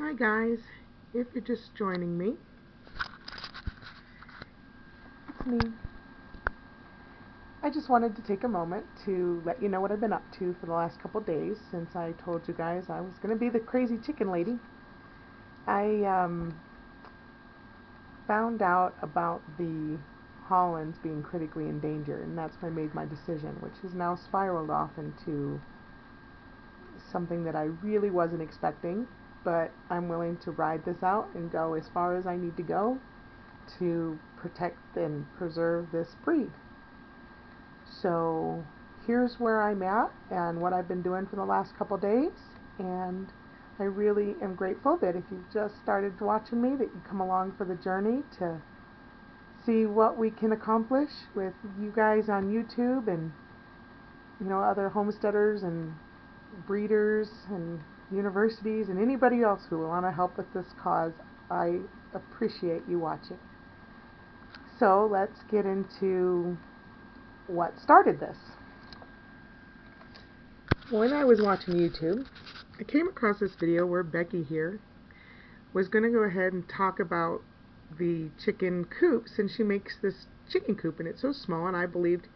Hi guys, if you're just joining me, it's me. I just wanted to take a moment to let you know what I've been up to for the last couple days since I told you guys I was going to be the crazy chicken lady. I found out about the Hollands being critically endangered, and that's when I made my decision, which has now spiraled off into something that I really wasn't expecting, but I'm willing to ride this out and go as far as I need to go to protect and preserve this breed. So here's where I'm at and what I've been doing for the last couple days, and I really am grateful that if you've just started watching me, that you come along for the journey to see what we can accomplish with you guys on YouTube and other homesteaders and breeders and universities and anybody else who will want to help with this cause. I appreciate you watching. So let's get into what started this. When I was watching YouTube, I came across this video where Becky here was going to go ahead and talk about the chicken coops, and she makes this chicken coop and it's so small, and I believed,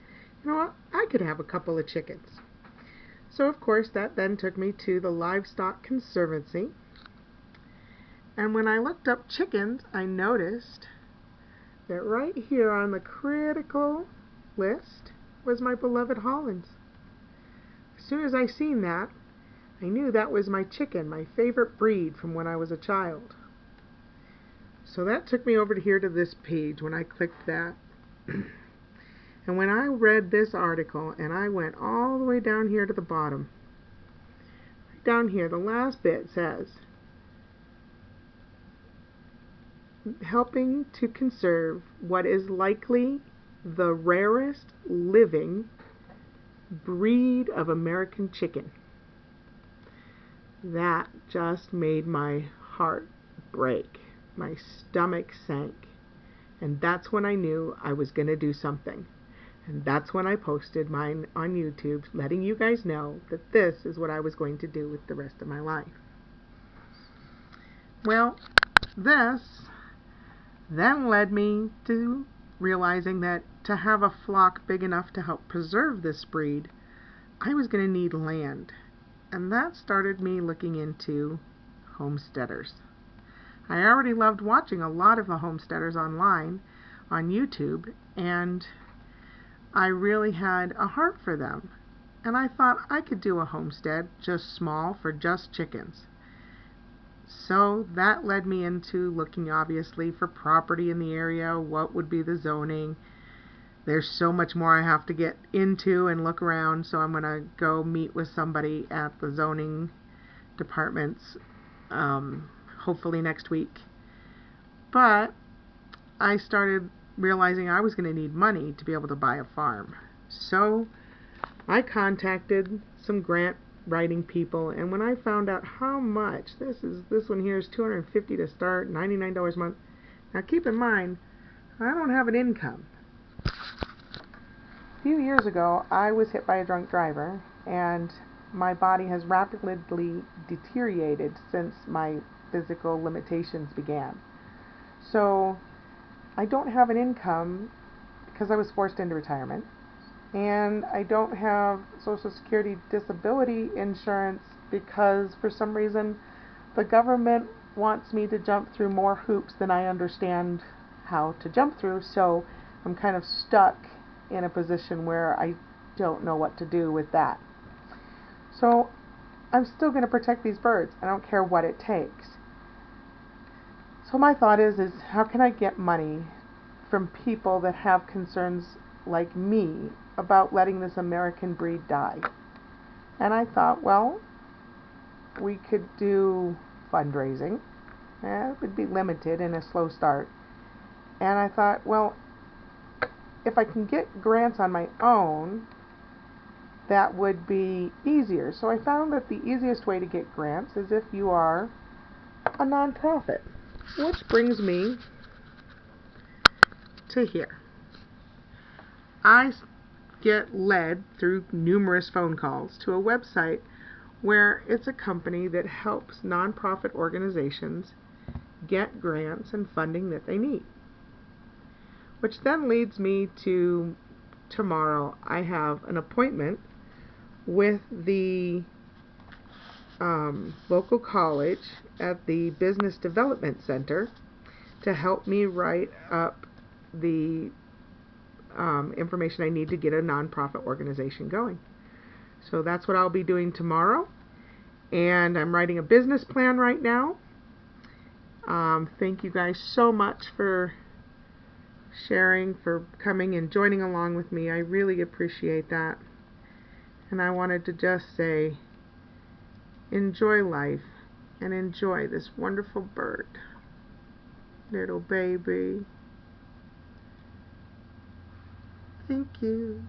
you know what, I could have a couple of chickens. So of course that then took me to the Livestock Conservancy, and when I looked up chickens, I noticed that right here on the critical list was my beloved Hollands. As soon as I seen that, I knew that was my chicken, my favorite breed from when I was a child. So that took me over to here to this page when I clicked that. And when I read this article, and I went all the way down here to the bottom, right down here, the last bit says, helping to conserve what is likely the rarest living breed of American chicken. That just made my heart break. My stomach sank. And that's when I knew I was going to do something. And that's when I posted mine on YouTube, letting you guys know that this is what I was going to do with the rest of my life. Well, this then led me to realizing that to have a flock big enough to help preserve this breed, I was going to need land. And that started me looking into homesteaders. I already loved watching a lot of the homesteaders online on YouTube, and I really had a heart for them. And I thought I could do a homestead just small for just chickens. So that led me into looking obviously for property in the area, what would be the zoning. There's so much more I have to get into and look around, so I'm going to go meet with somebody at the zoning departments hopefully next week. But I started realizing I was going to need money to be able to buy a farm. So I contacted some grant writing people, and when I found out how much, this one here is $250 to start, $99 a month. Now keep in mind, I don't have an income. A few years ago, I was hit by a drunk driver, and my body has rapidly deteriorated since my physical limitations began. So I don't have an income because I was forced into retirement, and I don't have Social Security disability insurance because for some reason the government wants me to jump through more hoops than I understand how to jump through, so I'm kind of stuck in a position where I don't know what to do with that. So I'm still going to protect these birds. I don't care what it takes. So my thought is how can I get money from people that have concerns like me about letting this American breed die? And I thought, well, we could do fundraising. It would be limited and a slow start. And I thought, well, if I can get grants on my own, that would be easier. So I found that the easiest way to get grants is if you are a nonprofit. Which brings me to here. I get led through numerous phone calls to a website where it's a company that helps nonprofit organizations get grants and funding that they need. Which then leads me to tomorrow. I have an appointment with the local college at the Business Development Center to help me write up the information I need to get a nonprofit organization going. So that's what I'll be doing tomorrow. And I'm writing a business plan right now. Thank you guys so much for sharing, for coming and joining along with me. I really appreciate that. And I wanted to just say, enjoy life and enjoy this wonderful bird. Little baby. Thank you.